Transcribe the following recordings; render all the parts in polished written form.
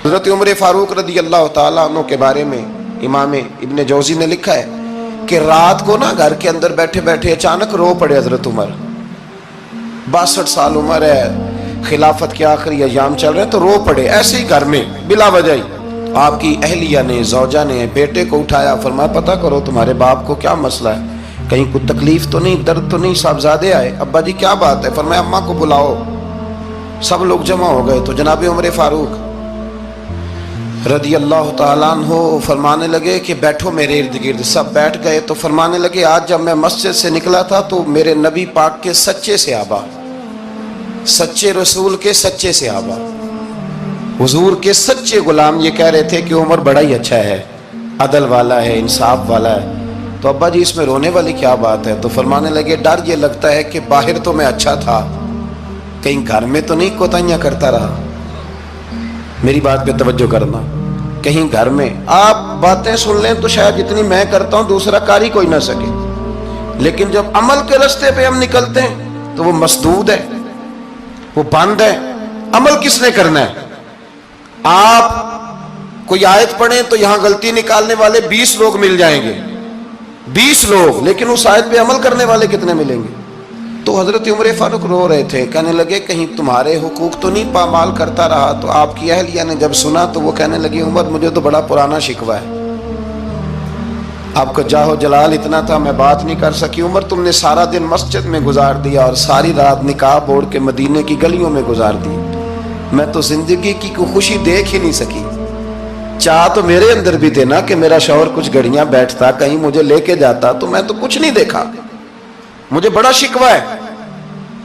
حضرت عمر فاروق رضی اللہ تعالیٰ عنہ کے بارے میں امام ابن جوزی نے لکھا ہے کہ رات کو نا گھر کے اندر بیٹھے بیٹھے اچانک رو پڑے حضرت عمر. 62 سال عمر ہے, خلافت کے آخری ایام چل رہے ہیں, تو رو پڑے ایسے ہی گھر میں بلا وجہ ہی. آپ کی اہلیہ نے, زوجہ نے بیٹے کو اٹھایا, فرمایا پتہ کرو تمہارے باپ کو کیا مسئلہ ہے, کہیں کوئی تکلیف تو نہیں, درد تو نہیں, صاحبزادے آئے. ابا جی کیا بات ہے؟ فرمایا اماں کو بلاؤ. سب لوگ جمع ہو گئے تو جناب عمر فاروق رضی اللہ تعالیٰ عنہ فرمانے لگے کہ بیٹھو میرے ارد گرد. سب بیٹھ گئے تو فرمانے لگے آج جب میں مسجد سے نکلا تھا تو میرے نبی پاک کے سچے صحابہ, سچے رسول کے سچے صحابہ, حضور کے سچے غلام یہ کہہ رہے تھے کہ عمر بڑا ہی اچھا ہے, عدل والا ہے, انصاف والا ہے. تو ابا جی اس میں رونے والی کیا بات ہے؟ تو فرمانے لگے ڈر یہ لگتا ہے کہ باہر تو میں اچھا تھا, کہیں گھر میں تو نہیں کوتاہیاں کرتا رہا. میری بات پہ توجہ کرنا, کہیں گھر میں آپ باتیں سن لیں تو شاید جتنی میں کرتا ہوں دوسرا کار ہی کوئی نہ سکے, لیکن جب عمل کے راستے پہ ہم نکلتے ہیں تو وہ مسدود ہے, وہ بند ہے. عمل کس نے کرنا ہے؟ آپ کوئی آیت پڑھیں تو یہاں غلطی نکالنے والے 20 لوگ مل جائیں گے, 20 لوگ, لیکن اس آیت پہ عمل کرنے والے کتنے ملیں گے؟ تو حضرت عمر فاروق رو رہے تھے, کہنے لگے کہیں تمہارے حقوق تو نہیں پامال کرتا رہا. تو آپ کی اہلیہ نے جب سنا تو وہ کہنے لگی عمر مجھے تو بڑا پرانا شکوہ ہے, آپ کا جاہ و جلال اتنا تھا میں بات نہیں کر سکی. عمر تم نے سارا دن مسجد میں گزار دیا اور ساری رات نقاب اوڑھ کے مدینے کی گلیوں میں گزار دی, میں تو زندگی کی کوئی خوشی دیکھ ہی نہیں سکی. چاہ تو میرے اندر بھی تھے نا کہ میرا شوہر کچھ گھڑیاں بیٹھتا, کہیں مجھے لے کے جاتا, تو میں تو کچھ نہیں دیکھا, مجھے بڑا شکوہ ہے.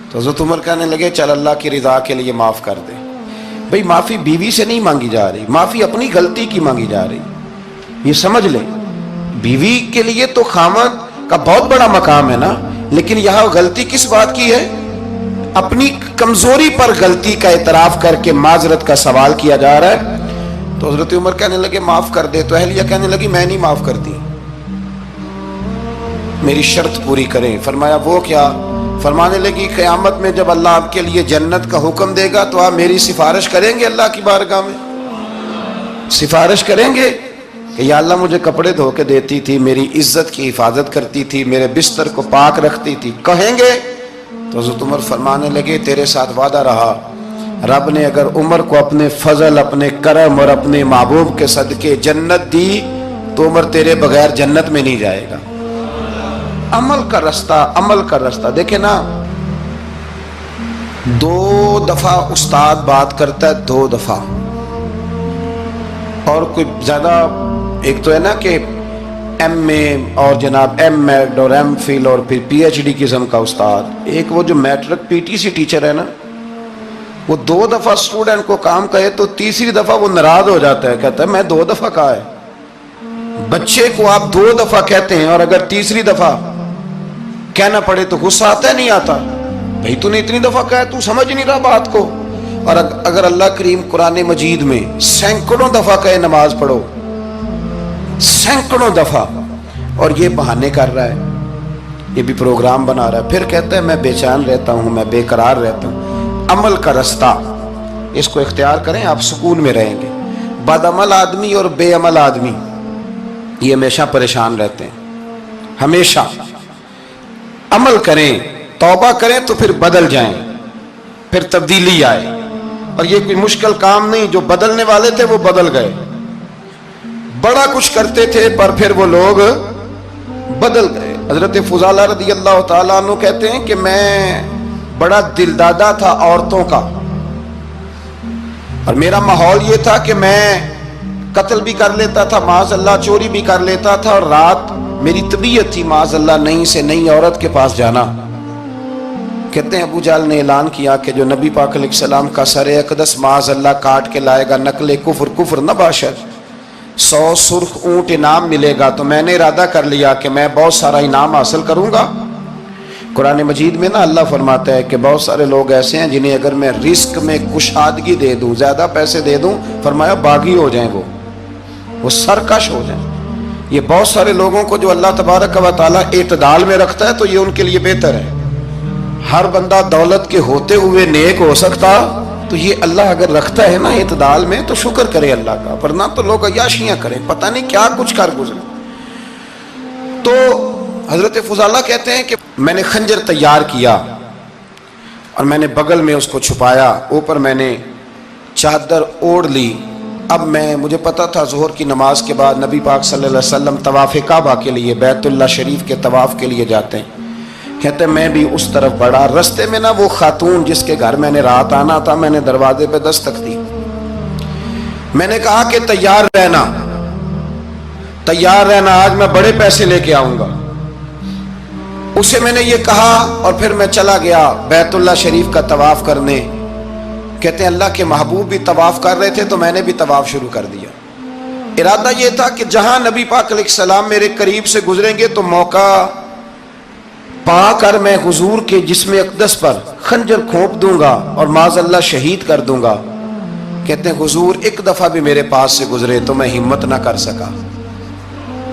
تو حضرت عمر کہنے لگے چل اللہ کی رضا کے لیے معاف کر دے. بھئی معافی بیوی سے نہیں مانگی جا رہی, معافی اپنی غلطی کی مانگی جا رہی. یہ سمجھ لیں, بیوی کے لیے تو خامد کا بہت بڑا مقام ہے نا, لیکن یہاں غلطی کس بات کی ہے؟ اپنی کمزوری پر غلطی کا اعتراف کر کے معذرت کا سوال کیا جا رہا ہے. تو حضرت عمر کہنے لگے معاف کر دے. تو اہلیہ کہنے لگی میں نہیں معاف کرتی, میری شرط پوری کریں. فرمایا وہ کیا؟ فرمانے لگی قیامت میں جب اللہ آپ کے لیے جنت کا حکم دے گا تو آپ میری سفارش کریں گے اللہ کی بارگاہ میں؟ سفارش کریں گے کہ یا اللہ مجھے کپڑے دھو کے دیتی تھی, میری عزت کی حفاظت کرتی تھی, میرے بستر کو پاک رکھتی تھی, کہیں گے؟ تو حضرت عمر فرمانے لگے تیرے ساتھ وعدہ رہا, رب نے اگر عمر کو اپنے فضل, اپنے کرم اور اپنے محبوب کے صدقے جنت دی تو عمر تیرے بغیر جنت میں نہیں جائے گا. عمل کا رستہ, عمل کا رستہ. دیکھیں نا, 2 دفعہ استاد بات کرتا ہے, 2 دفعہ, اور کوئی زیادہ, ایک تو ہے نا کہ ایم اے اور جناب ایم ایڈ اور ایم فل اور پھر پی ایچ ڈی قسم کا استاد. ایک وہ جو matric P T C teacher ہے نا, وہ 2 دفعہ اسٹوڈنٹ کو کام کہے تو تیسری دفعہ وہ ناراض ہو جاتا ہے, کہتا ہے میں 2 دفعہ کہا ہے. بچے کو آپ 2 دفعہ کہتے ہیں اور اگر تیسری دفعہ کہنا پڑے تو غصہ آتا ہے نہیں آتا؟ بھئی تو نے اتنی دفعہ کہا ہے, تو سمجھ نہیں رہا بات کو. اور اگر اللہ کریم قرآن مجید میں سینکڑوں دفعہ کہے نماز پڑھو, سینکڑوں دفعہ, اور یہ بہانے کر رہا ہے, یہ بھی پروگرام بنا رہا ہے, پھر کہتا ہے میں بے چین رہتا ہوں, میں بے قرار رہتا ہوں. عمل کا رستہ اس کو اختیار کریں, آپ سکون میں رہیں گے. بد عمل آدمی اور بے عمل آدمی یہ ہمیشہ پریشان رہتے ہیں, ہمیشہ. عمل کریں, توبہ کریں تو پھر بدل جائیں, پھر تبدیلی آئے. اور یہ کوئی مشکل کام نہیں, جو بدلنے والے تھے وہ بدل گئے. بڑا کچھ کرتے تھے پر پھر وہ لوگ بدل گئے. حضرت فضالہ رضی اللہ تعالیٰ عنہ کہتے ہیں کہ میں بڑا دل دادا تھا عورتوں کا, اور میرا ماحول یہ تھا کہ میں قتل بھی کر لیتا تھا, معاذ اللہ چوری بھی کر لیتا تھا, اور رات میری طبیعت تھی معاذ اللہ نئی سے نئی عورت کے پاس جانا. کہتے ہیں ابو جہل نے اعلان کیا کہ جو نبی پاک علیہ السلام کا سر اقدس معاذ اللہ کاٹ کے لائے گا, نقل کفر, کفر نہ باشد, 100 سرخ اونٹ انعام ملے گا. تو میں نے ارادہ کر لیا کہ میں بہت سارا انعام حاصل کروں گا. قرآن مجید میں نا اللہ فرماتا ہے کہ بہت سارے لوگ ایسے ہیں جنہیں اگر میں رزق میں کشادگی دے دوں, زیادہ پیسے دے دوں, فرمایا باغی ہو جائیں, وہ سرکش ہو جائیں. یہ بہت سارے لوگوں کو جو اللہ تبارک و تعالیٰ اعتدال میں رکھتا ہے تو یہ ان کے لیے بہتر ہے. ہر بندہ دولت کے ہوتے ہوئے نیک ہو سکتا تو یہ اللہ اگر رکھتا ہے نا اعتدال میں تو شکر کرے اللہ کا، ورنہ تو لوگ عیاشیاں کریں، پتہ نہیں کیا کچھ کر گزرے۔ تو حضرت فضالہ کہتے ہیں کہ میں نے خنجر تیار کیا اور میں نے بغل میں اس کو چھپایا، اوپر میں نے چادر اوڑھ لی۔ اب مجھے پتا تھا ظہر کی نماز کے بعد نبی پاک صلی اللہ علیہ وسلم طواف کعبہ کے لیے، بیت اللہ شریف کے طواف کے لیے جاتے ہیں۔ کہتے ہیں میں بھی اس طرف بڑھا، رستے میں نا وہ خاتون جس کے گھر میں نے رات آنا تھا، میں نے دروازے پہ دستک دی، میں نے کہا کہ تیار رہنا، تیار رہنا، آج میں بڑے پیسے لے کے آؤں گا۔ اسے میں نے یہ کہا اور پھر میں چلا گیا بیت اللہ شریف کا طواف کرنے۔ کہتے ہیں اللہ کے محبوب بھی طواف کر رہے تھے تو میں نے بھی طواف شروع کر دیا۔ ارادہ یہ تھا کہ جہاں نبی پاک علیہ السلام میرے قریب سے گزریں گے تو موقع پا کر میں حضور کے جسم اقدس پر خنجر کھونپ دوں گا اور معاذ اللہ شہید کر دوں گا۔ کہتے ہیں حضور ایک دفعہ بھی میرے پاس سے گزرے تو میں ہمت نہ کر سکا،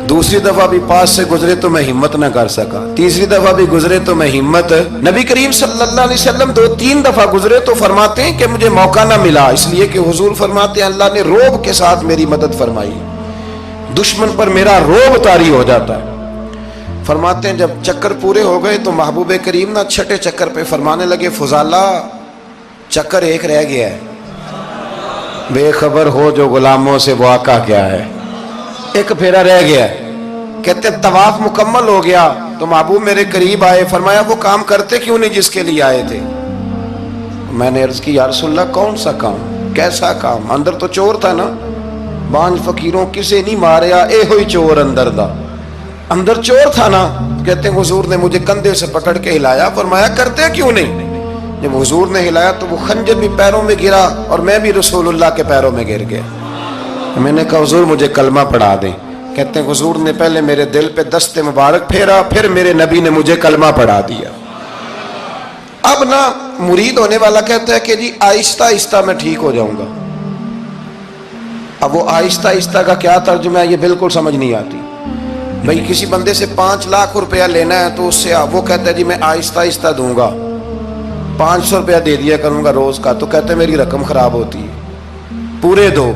دوسری دفعہ بھی پاس سے گزرے تو میں ہمت نہ کر سکا، تیسری دفعہ بھی گزرے تو میں ہمت، نبی کریم صلی اللہ علیہ وسلم 2-3 دفعہ گزرے تو فرماتے ہیں کہ مجھے موقع نہ ملا، اس لیے کہ حضور فرماتے ہیں اللہ نے روب کے ساتھ میری مدد فرمائی، دشمن پر میرا روب طاری ہو جاتا ہے۔ فرماتے ہیں جب چکر پورے ہو گئے تو محبوب کریم نہ چھٹے چکر پہ فرمانے لگے فضالہ چکر ایک رہ گیا ہے، بے خبر ہو جو غلاموں سے وہ آقا کیا ہے، ایک پھیرا رہ گیا ہے۔ کہتے طواف مکمل ہو گیا تو محبوب میرے قریب آئے، فرمایا وہ کام کرتے کیوں نہیں جس کے لیے آئے تھے؟ میں نے عرض کی یا رسول اللہ کون سا کام، کیسا کام؟ اندر تو چور تھا نا، بانج فقیروں کسے نہیں ماریا اے ہوئی چور اندر دا، اندر چور تھا نا۔ کہتے ہیں حضور نے مجھے کندھے سے پکڑ کے ہلایا، فرمایا کرتے کیوں نہیں؟ جب حضور نے ہلایا تو وہ خنجر بھی پیروں میں گرا اور میں بھی رسول اللہ کے پیروں میں گر گیا۔ میں نے کہا حضور مجھے کلمہ پڑھا دیں۔ کہتے ہیں حضور نے پہلے میرے دل پہ دست مبارک پھیرا، پھر میرے نبی نے مجھے کلمہ پڑھا دیا۔ اب نا مرید ہونے والا کہتا ہے کہ جی آہستہ آہستہ میں ٹھیک ہو جاؤں گا۔ اب وہ آہستہ آہستہ کا کیا ترجمہ ہے یہ بالکل سمجھ نہیں آتی۔ بھئی کسی بندے سے 5 لاکھ روپیہ لینا ہے تو اس سے وہ کہتا ہے جی میں آہستہ آہستہ دوں گا، 500 روپیہ دے دیا کروں گا روز کا، تو کہتے ہیں میری رقم خراب ہوتی ہے، پورے دو۔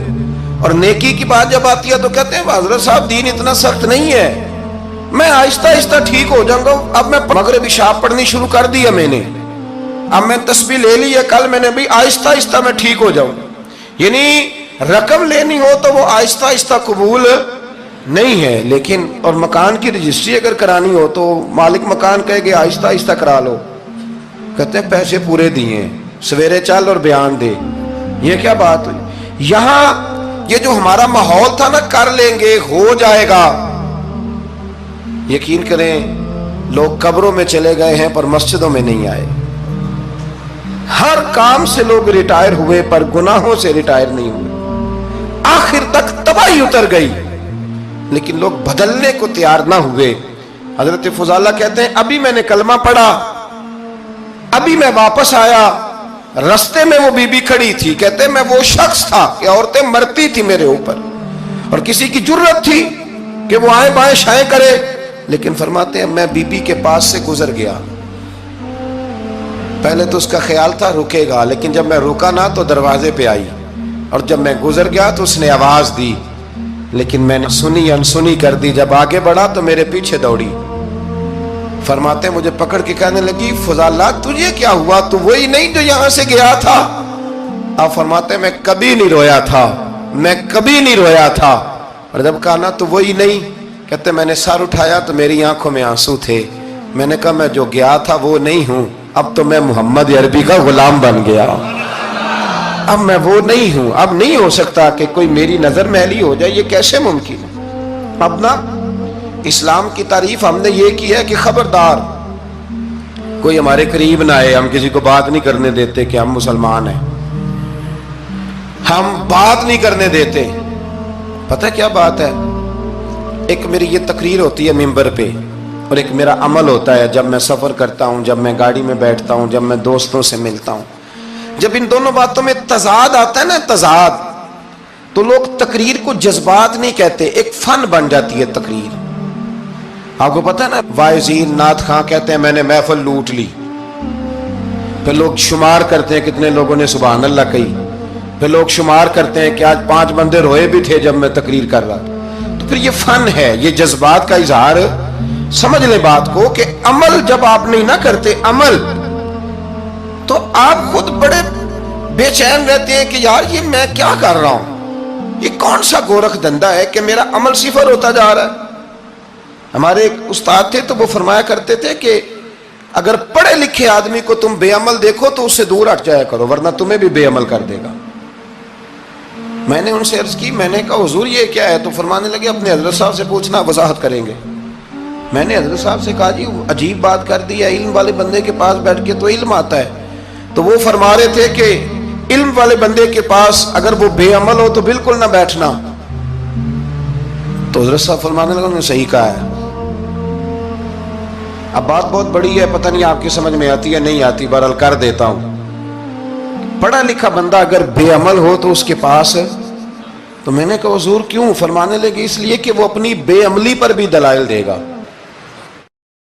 اور نیکی کی بات جب آتی ہے تو کہتے ہیں حضرت صاحب دین اتنا سخت نہیں ہے، میں آہستہ آہستہ ٹھیک ہو جاؤں گا۔ اب میں مغرب عشاء پڑھنی شروع کر دیا میں نے، اب میں تسبیح لے لی ہے، کل میں نے بھی آہستہ آہستہ میں ٹھیک ہو جاؤں۔ یعنی رقم لینی ہو تو وہ آہستہ آہستہ قبول نہیں ہے، لیکن اور مکان کی رجسٹری اگر کرانی ہو تو مالک مکان کہے گے آہستہ آہستہ کرا لو، کہتے ہیں پیسے پورے دیے، سویرے چل اور بیان دے۔ یہ کیا بات ہوئی؟ یہاں یہ جو ہمارا ماحول تھا نا کر لیں گے ہو جائے گا، یقین کریں لوگ قبروں میں چلے گئے ہیں پر مسجدوں میں نہیں آئے۔ ہر کام سے لوگ ریٹائر ہوئے پر گناہوں سے ریٹائر نہیں ہوئے، آخر تک تباہی اتر گئی لیکن لوگ بدلنے کو تیار نہ ہوئے۔ حضرت فضالہ کہتے ہیں ابھی میں نے کلمہ پڑھا، ابھی میں واپس آیا، رستے میں وہ بی بی کھڑی تھی، کہتے ہیں میں وہ شخص تھا کہ عورتیں مرتی تھی میرے اوپر اور کسی کی جرت تھی کہ وہ آئیں بائیں شائیں کرے، لیکن فرماتے ہیں میں بی بی کے پاس سے گزر گیا، پہلے تو اس کا خیال تھا رکے گا، لیکن جب میں رکا نہ تو دروازے پہ آئی، اور جب میں گزر گیا تو اس نے آواز دی، لیکن میں نے سنی انسنی کر دی، جب آگے بڑھا تو میرے پیچھے دوڑی۔ فرماتے ہیں مجھے پکڑ کے کہنے لگی فضالہ تجھے کیا ہوا، تو وہی نہیں جو یہاں سے گیا تھا؟ آپ فرماتے ہیں میں کبھی نہیں رویا تھا، میں کبھی نہیں رویا تھا، اور جب کہا نا تو وہی نہیں، کہتے میں نے سر اٹھایا تو میری آنکھوں میں آنسو تھے، میں نے کہا میں جو گیا تھا وہ نہیں ہوں، اب تو میں محمد عربی کا غلام بن گیا، اب میں وہ نہیں ہوں، اب نہیں ہو سکتا کہ کوئی میری نظر میلی ہو جائے، یہ کیسے ممکن ہے؟ اب نا اسلام کی تعریف ہم نے یہ کی ہے کہ خبردار کوئی ہمارے قریب نہ آئے، ہم کسی کو بات نہیں کرنے دیتے کہ ہم مسلمان ہیں، ہم بات نہیں کرنے دیتے۔ پتہ کیا بات ہے، ایک میری یہ تقریر ہوتی ہے ممبر پہ اور ایک میرا عمل ہوتا ہے جب میں سفر کرتا ہوں، جب میں گاڑی میں بیٹھتا ہوں، جب میں دوستوں سے ملتا ہوں، جب ان دونوں باتوں میں تضاد آتا ہے نا، تضاد، تو لوگ تقریر کو جذبات نہیں کہتے، ایک فن بن جاتی ہے تقریر۔ آپ کو پتہ ہے نا وائزین نعت خواں کہتے ہیں میں نے محفل لوٹ لی، پھر لوگ شمار کرتے ہیں کتنے لوگوں نے سبحان اللہ کہی، پھر لوگ شمار کرتے ہیں کہ آج 5 بندے روئے بھی تھے جب میں تقریر کر رہا تھا۔ تو پھر یہ فن ہے، یہ جذبات کا اظہار۔ سمجھ لیں بات کو کہ عمل جب آپ نہیں نہ کرتے عمل، تو آپ خود بڑے بے چین رہتے ہیں کہ یار یہ میں کیا کر رہا ہوں، یہ کون سا گورکھ دھندا ہے کہ میرا عمل صفر ہوتا جا رہا ہے۔ ہمارے ایک استاد تھے تو وہ فرمایا کرتے تھے کہ اگر پڑھے لکھے آدمی کو تم بے عمل دیکھو تو اس سے دور ہٹ جایا کرو، ورنہ تمہیں بھی بے عمل کر دے گا۔ میں نے ان سے عرض کی، میں نے کہا حضور یہ کیا ہے؟ تو فرمانے لگے اپنے حضرت صاحب سے پوچھنا، وضاحت کریں گے۔ میں نے حضرت صاحب سے کہا جی عجیب بات کر دی ہے، علم والے بندے کے پاس بیٹھ کے تو علم آتا ہے۔ تو وہ فرما رہے تھے کہ علم والے بندے کے پاس اگر وہ بے عمل ہو تو بالکل نہ بیٹھنا۔ تو حضرت صاحب فرمانے لگے انہوں نے صحیح کہا ہے۔ اب بات بہت بڑی ہے، پتہ نہیں آپ کی سمجھ میں آتی ہے نہیں آتی، بہرحال کر دیتا ہوں۔ پڑھا لکھا بندہ اگر بے عمل ہو تو اس کے پاس، تو میں نے کہا حضور کیوں؟ فرمانے لگے اس لیے کہ وہ اپنی بے عملی پر بھی دلائل دے گا۔